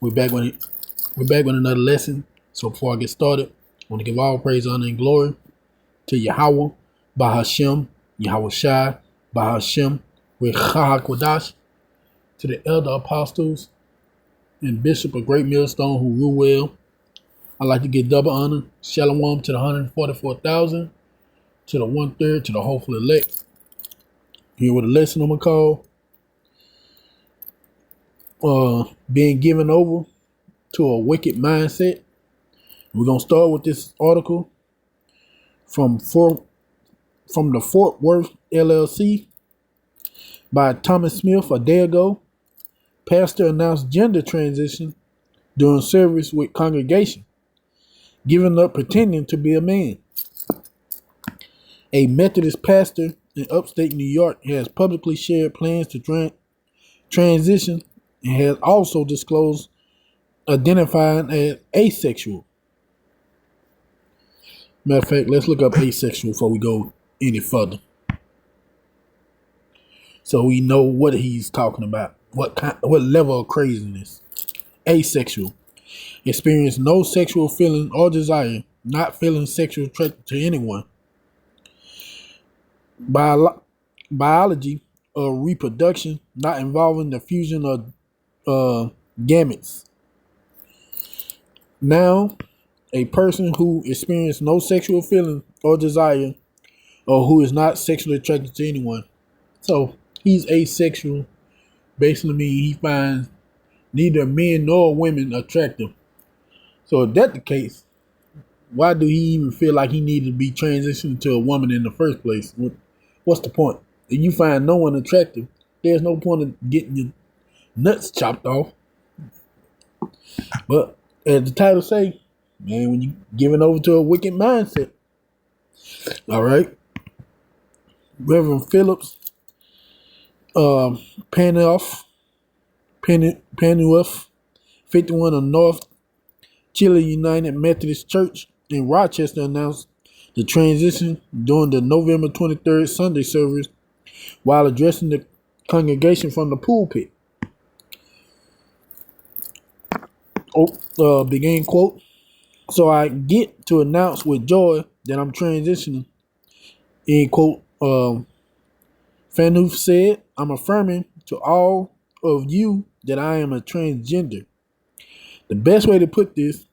We're back with another lesson. So before I get started, I want to give all praise, honor, and glory to Yahweh, Bahashem, Yahweh Shai, Bahashem, Rechaha Kodash, to the elder apostles and bishop of Great Millstone who rule well. I'd like to give double honor, Shalom to the 144,000, to the 1/3, to the hopeful elect. Here with a lesson I'm going to call being given over to a wicked mindset. We're going to start with this article from the Fort Worth LLC by Thomas Smith a day ago. Pastor announced gender transition during service with congregation, giving up pretending to be a man. A Methodist pastor in upstate New York has publicly shared plans to transition and has also disclosed identifying as asexual. Matter of fact, let's look up asexual before we go any further, so we know what he's talking about. What level of craziness? Asexual. Experience no sexual feeling or desire, not feeling sexual attraction to anyone. Biology or reproduction, not involving the fusion of gametes. Now, a person who experiences no sexual feeling or desire, or who is not sexually attracted to anyone. So he's asexual. Basically means he finds neither men nor women attractive. So if that's the case, why do he even feel like he needed to be transitioned to a woman in the first place? What's the point? If you find no one attractive, there's no point in getting your nuts chopped off. But as the title say, man, when you giving over to a wicked mindset. All right. Reverend Phillips Panuoff, 51 of North Chile United Methodist Church in Rochester, announced the transition during the November 23rd Sunday service while addressing the congregation from the pulpit. Begin quote. So I get to announce with joy that I'm transitioning. End quote. Phaneuf said, I'm affirming to all of you that I am a transgender. The best way to put this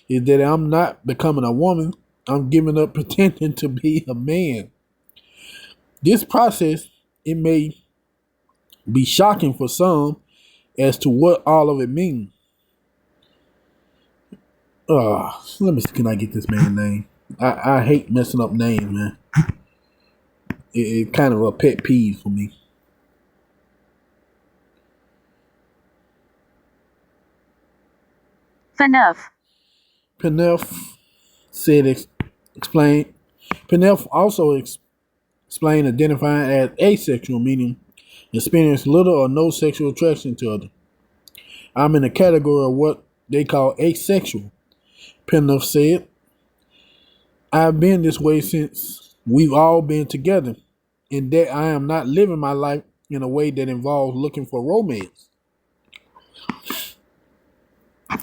is that I'm not becoming a woman. I'm giving up pretending to be a man. This process, it may be shocking for some as to what all of it means. Let me see, can I get this man's name? I hate messing up names, man. It's kind of a pet peeve for me. Phaneuf said, explain. Phaneuf also explained identifying as asexual, meaning experience little or no sexual attraction to others. I'm in a category of what they call asexual. Phaneuf said, I've been this way since we've all been together, and that I am not living my life in a way that involves looking for romance.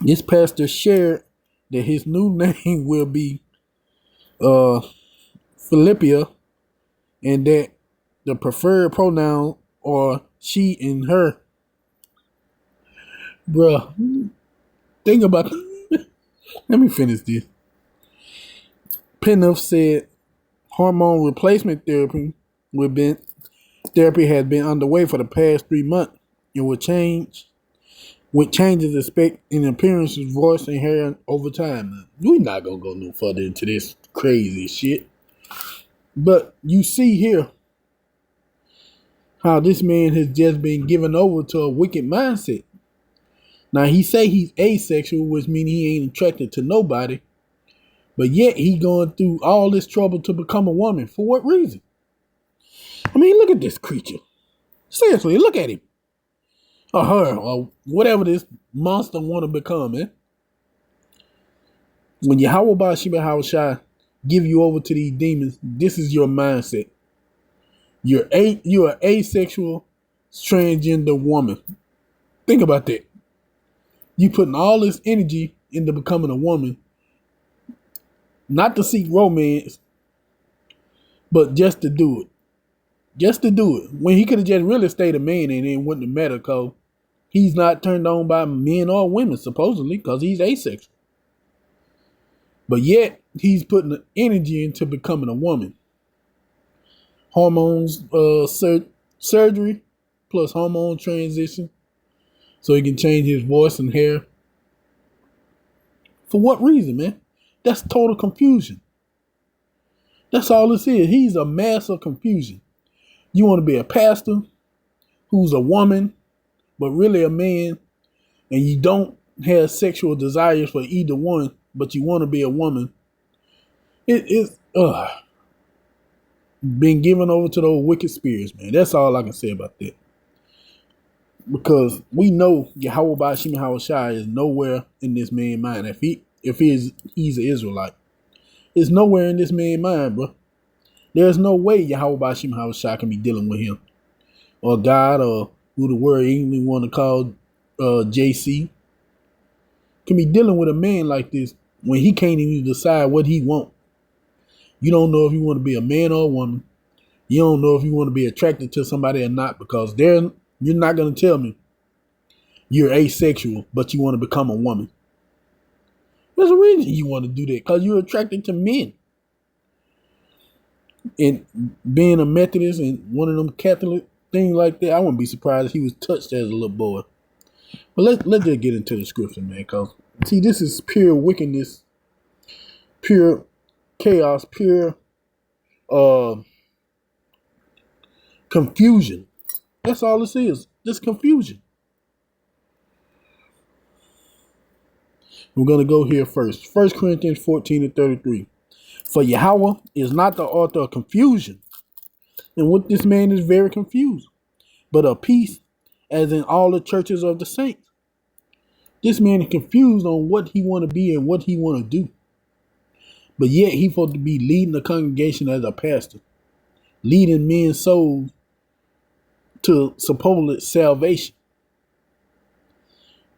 This pastor shared that his new name will be Philippia, and that the preferred pronoun are she and her. Bruh, think about it. Let me finish this. Phaneuf said hormone replacement therapy has been underway for the past 3 months and will changes expect in appearances, voice, and hair over time. We're not gonna go no further into this crazy shit. But you see here how this man has just been given over to a wicked mindset. Now he say he's asexual, which means he ain't attracted to nobody, but yet he going through all this trouble to become a woman. For what reason? I mean, look at this creature. Seriously, look at him. Or her, or whatever this monster want to become, man. When Yahweh Ba'ashima Shai give you over to these demons, this is your mindset. You're an asexual transgender woman. Think about that. You putting all this energy into becoming a woman, not to seek romance, but just to do it. Just to do it. When he could have just really stayed a man and it wouldn't have mattered because he's not turned on by men or women, supposedly, because he's asexual. But yet, he's putting the energy into becoming a woman. Hormones, surgery, plus hormone transition, so he can change his voice and hair. For what reason, man? That's total confusion. That's all this is. He's a mass of confusion. You want to be a pastor who's a woman, but really a man, and you don't have sexual desires for either one, but you want to be a woman. It's been given over to those wicked spirits, man. That's all I can say about that. Because we know Yahweh Bashim Hawashai is nowhere in this man's mind. If he's an Israelite, it's nowhere in this man's mind, bro. There's no way Yahweh Bashim Hawashai can be dealing with him, or God, or who the word English want to call JC, can be dealing with a man like this when he can't even decide what he wants. You don't know if you want to be a man or a woman. You don't know if you want to be attracted to somebody or not, because you're not going to tell me you're asexual, but you want to become a woman. There's a reason you want to do that, because you're attracted to men. And being a Methodist and one of them Catholic things like that, I wouldn't be surprised if he was touched as a little boy. But let's just get into the scripture, man, because, see, this is pure wickedness, pure chaos, pure confusion. That's all this is. Just confusion. We're going to go here first. 1 Corinthians 14:33. For Yahweh is not the author of confusion. And what this man is very confused, but of peace, as in all the churches of the saints. This man is confused on what he want to be and what he want to do. But yet he's supposed to be leading the congregation as a pastor, leading men's souls to supposed salvation.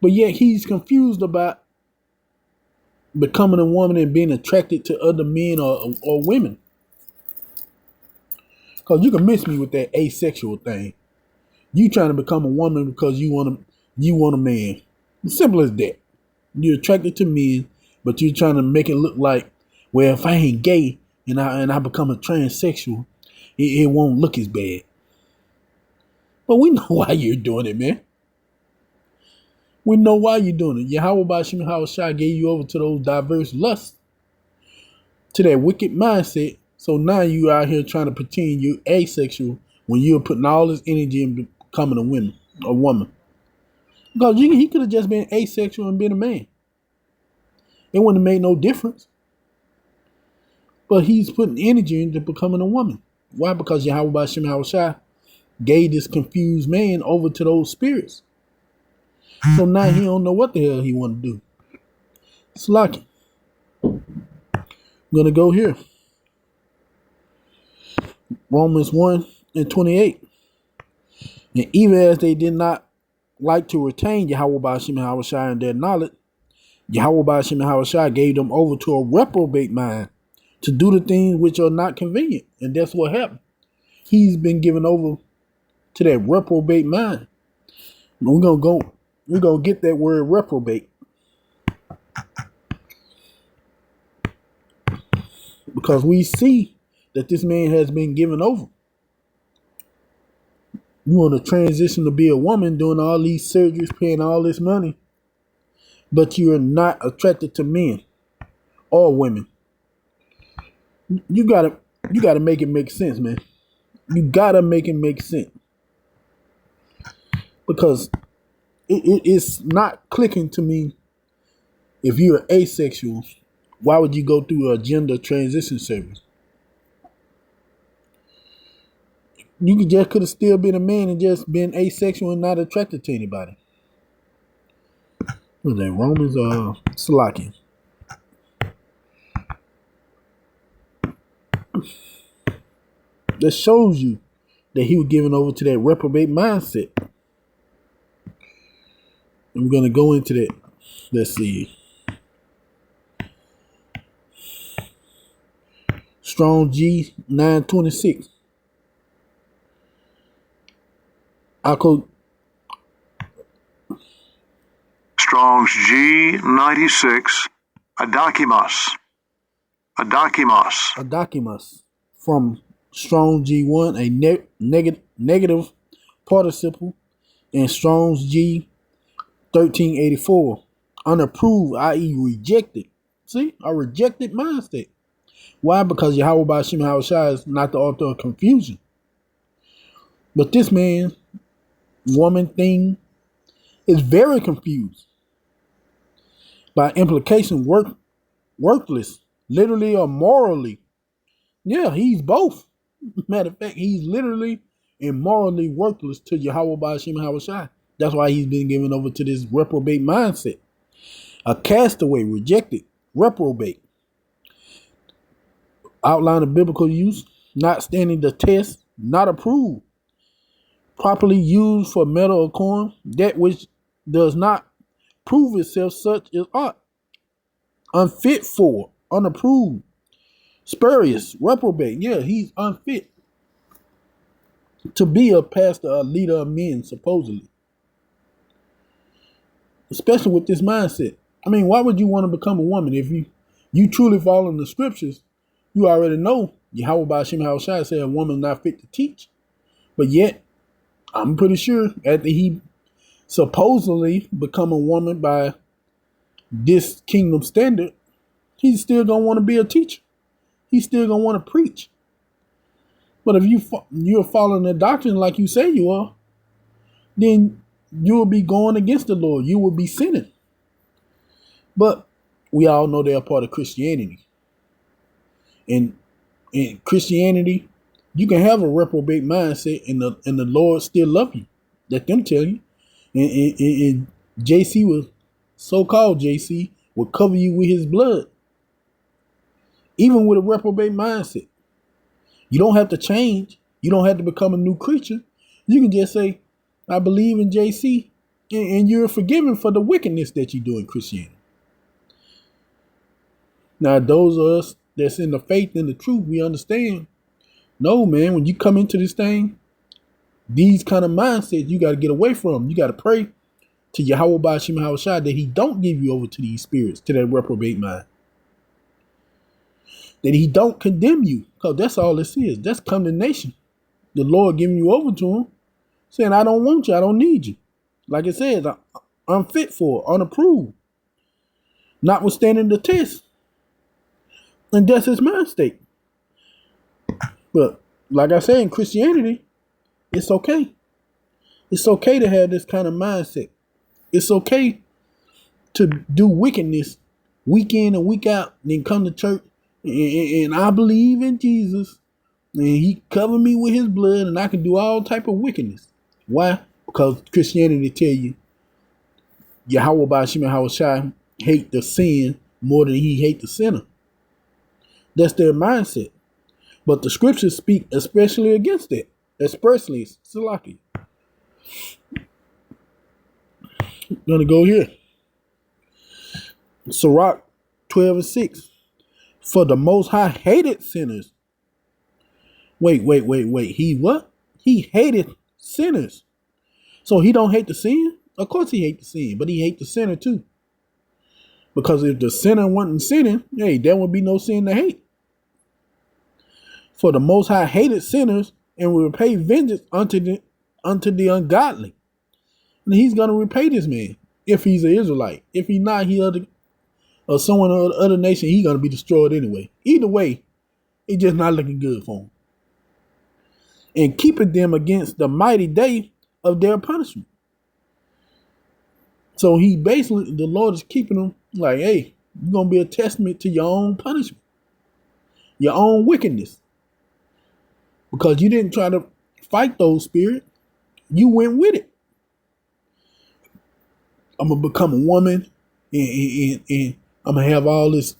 But yet he's confused about becoming a woman and being attracted to other men or women. Because you can miss me with that asexual thing. You trying to become a woman because you want a man. Simple as that. You're attracted to men, but you're trying to make it look like, well, if I ain't gay and I become a transsexual, it won't look as bad. But we know why you're doing it, man. We know why you're doing it. Yahweh Bashim Hawashai gave you over to those diverse lusts, to that wicked mindset. So now you out here trying to pretend you're asexual when you're putting all this energy in becoming a woman. Because he could have just been asexual and been a man. It wouldn't have made no difference. But he's putting energy into becoming a woman. Why? Because Yahweh Bashim Hawashai gave this confused man over to those spirits. So now he don't know what the hell he want to do. It's lucky. I'm going to go here. Romans 1:28. And even as they did not like to retain Yahweh Bashim Hawashai in their knowledge, Yahweh Bashim Hawashai gave them over to a reprobate mind to do the things which are not convenient. And that's what happened. He's been given over to that reprobate mind. We're gonna get that word reprobate, because we see that this man has been given over. You want to transition to be a woman, doing all these surgeries, paying all this money, but you're not attracted to men or women. You gotta make it make sense, man. You gotta make it make sense, because it's not clicking to me. If you're asexual, why would you go through a gender transition service? You could have still been a man and just been asexual and not attracted to anybody. What was that? Romans Salaki. That shows you that he was given over to that reprobate mindset. And we're going to go into that. Let's see. Strong G 926. I could Strong's G96. Adakimas. Adakimas from Strong G1, a negative participle, and Strong's G 1384, unapproved, i.e., rejected. See, a rejected mindset. Why? Because Yahweh Ba'ashim Hawashai is not the author of confusion. But this man, woman thing, is very confused. By implication, worthless, literally or morally. Yeah, he's both. Matter of fact, he's literally and morally worthless to Yahweh Ba'ashim Hawashai. That's why he's been given over to this reprobate mindset. A castaway, rejected, reprobate. Outline of biblical use, not standing the test, not approved. Properly used for metal or coin, that which does not prove itself such is art. Unfit for, unapproved. Spurious, reprobate. Yeah, he's unfit to be a pastor, a leader of men, supposedly. Especially with this mindset. I mean, why would you want to become a woman if you truly follow in the scriptures? You already know Yahweh Ba'ashim Hawashai said a woman not fit to teach. But yet, I'm pretty sure after he supposedly become a woman by this kingdom standard, he's still going to want to be a teacher. He's still going to want to preach. But if you're following the doctrine like you say you are, then you will be going against the Lord. You will be sinning. But we all know they're a part of Christianity. And in Christianity, you can have a reprobate mindset and the Lord still love you. Let them tell you. And JC will, so-called JC, will cover you with his blood. Even with a reprobate mindset. You don't have to change. You don't have to become a new creature. You can just say, I believe in JC, and you're forgiven for the wickedness that you do in Christianity. Now, those of us that's in the faith and the truth, we understand. No, man, when you come into this thing, these kind of mindsets you got to get away from. You got to pray to Yahweh Ba'ashim Hawashai that he don't give you over to these spirits, to that reprobate mind. That he don't condemn you, because that's all this is. That's condemnation. The Lord giving you over to him, saying, I don't want you, I don't need you. Like it says, I'm unfit for, unapproved, notwithstanding the test. And that's his mind state. But like I say, in Christianity, it's okay. It's okay to have this kind of mindset. It's okay to do wickedness week in and week out, and then come to church and I believe in Jesus, and he covered me with his blood, and I can do all type of wickedness. Why? Because Christianity tell you Yahweh Ba'ashim Hawashai hate the sin more than he hate the sinner. That's their mindset. But the scriptures speak especially against it. Expressly, Salaki. I'm gonna go here. Sirach 12:6. For the Most High hated sinners. Wait. He what? He hated sinners. So he don't hate the sin? Of course he hate the sin, but he hate the sinner too. Because if the sinner wasn't sinning, hey, there would be no sin to hate. For the Most High hated sinners and will repay vengeance unto the ungodly. And he's going to repay this man if he's an Israelite. If he's not, or someone of the other nation, he's going to be destroyed anyway. Either way, it's just not looking good for him. And keeping them against the mighty day of their punishment. So he basically, the Lord is keeping them like, hey, you're going to be a testament to your own punishment. Your own wickedness. Because you didn't try to fight those spirits. You went with it. I'm going to become a woman and I'm going to have all this,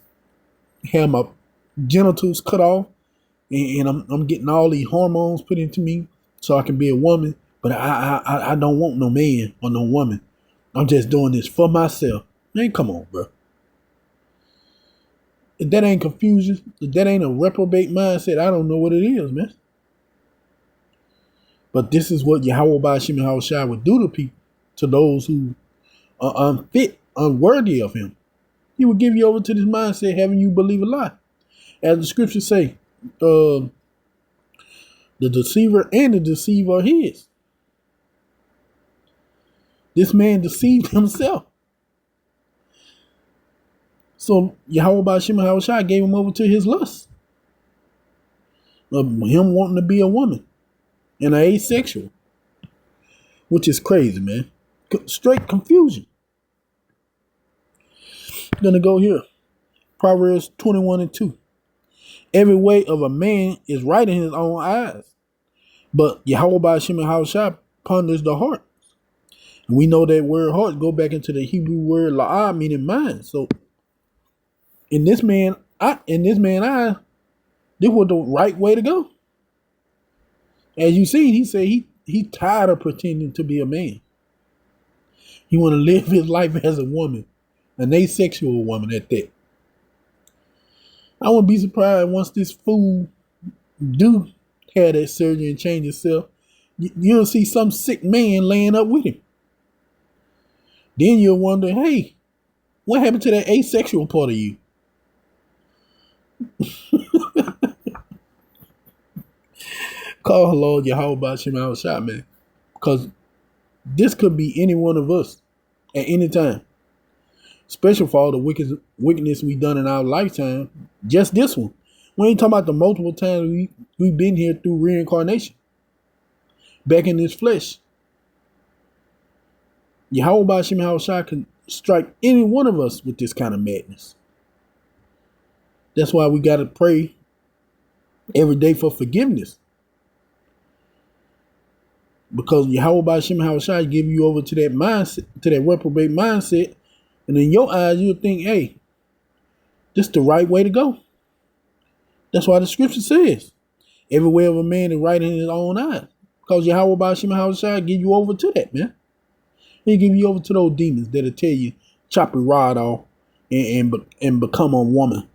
have my genitals cut off, and I'm getting all these hormones put into me so I can be a woman. But I don't want no man or no woman. I'm just doing this for myself. Man, come on, bro. If that ain't confusion, if that ain't a reprobate mindset, I don't know what it is, man. But this is what Yahweh Ba'ashim Yahushua would do to people, to those who are unfit, unworthy of him. He would give you over to this mindset, having you believe a lie. As the scriptures say, the deceiver and the deceiver are his. This man deceived himself. So Yahweh Ba'ashim Yahushua gave him over to his lust of him wanting to be a woman and an asexual, which is crazy, man. Straight confusion. I'm gonna go here. Proverbs 21:2. Every way of a man is right in his own eyes, but Yahweh Ba'ashim Yahushua ponders the heart. And we know that word heart go back into the Hebrew word la'ah, meaning mind. So in this man eye, this was the right way to go. As you see, he said he tired of pretending to be a man. He want to live his life as a woman, an asexual woman at that. I wouldn't be surprised once this fool do have that surgery and change himself. You'll see some sick man laying up with him. Then you'll wonder, hey, what happened to that asexual part of you? Call Lord Yahweh Ba'ashim Yahushua, man. Because this could be any one of us at any time. Especially for all the wickedness we done in our lifetime. Just this one. We ain't talking about the multiple times we've been here through reincarnation. Back in this flesh. Yahweh Ba'ashim Yahushua can strike any one of us with this kind of madness. That's why we got to pray every day for forgiveness. Because Yahweh Ba'ashim Yahushua give you over to that mindset, to that reprobate mindset, and in your eyes you'll think, hey, this is the right way to go. That's why the scripture says, every way of a man is right in his own eyes. Because Yahweh Ba'ashim Yahushua give you over to that, man. He give you over to those demons that'll tell you, chop your rod off and become a woman.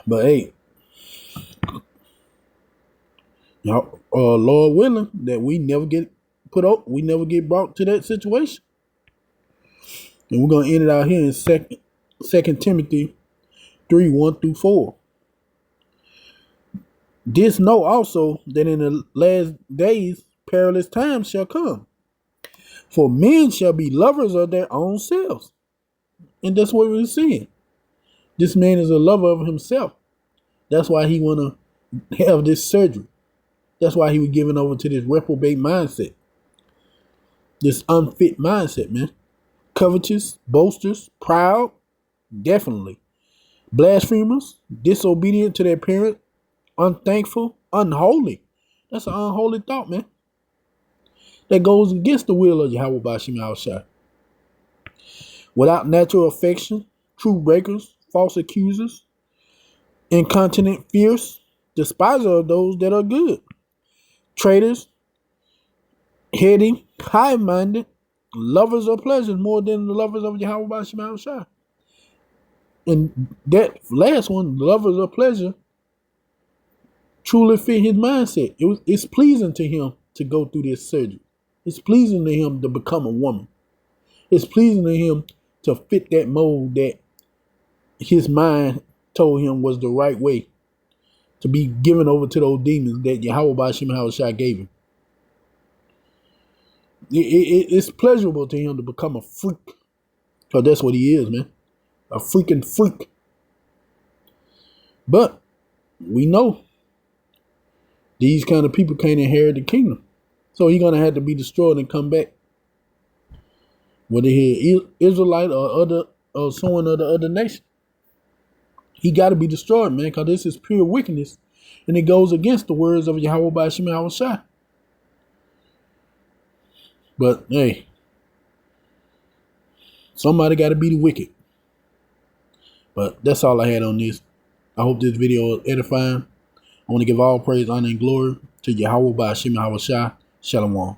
But hey, Lord willing, that we never get put up, we never get brought to that situation. And we're gonna end it out here in Second Timothy 3:1-4. This know also that in the last days perilous times shall come. For men shall be lovers of their own selves. And that's what we're seeing. This man is a lover of himself. That's why he want to have this surgery. That's why he was given over to this reprobate mindset. This unfit mindset, man. Covetous, boasters, proud, definitely. Blasphemers, disobedient to their parent, unthankful, unholy. That's an unholy thought, man. That goes against the will of Yahweh Ba'ashim Yahushua. Without natural affection, true breakers, false accusers, incontinent, fierce, despiser of those that are good, traitors, heady, high-minded, lovers of pleasures more than the lovers of Yahweh Ba'ashim Yahushua. And that last one, lovers of pleasure, truly fit his mindset. It's pleasing to him to go through this surgery. It's pleasing to him to become a woman. It's pleasing to him to fit that mold that his mind told him was the right way to be given over to those demons that Yahweh Ba'ashim Yahushua gave him. It's pleasurable to him to become a freak. Because that's what he is, man. A freaking freak. But we know these kind of people can't inherit the kingdom. So he's going to have to be destroyed and come back. Whether he's Israelite or someone of the other nation. He got to be destroyed, man, because this is pure wickedness. And it goes against the words of Yahweh Ba'ashim Yahushua. But, hey, somebody got to be the wicked. But that's all I had on this. I hope this video is edifying. I want to give all praise, honor, and glory to Yahweh Ba'ashim Yahushua. Shalom.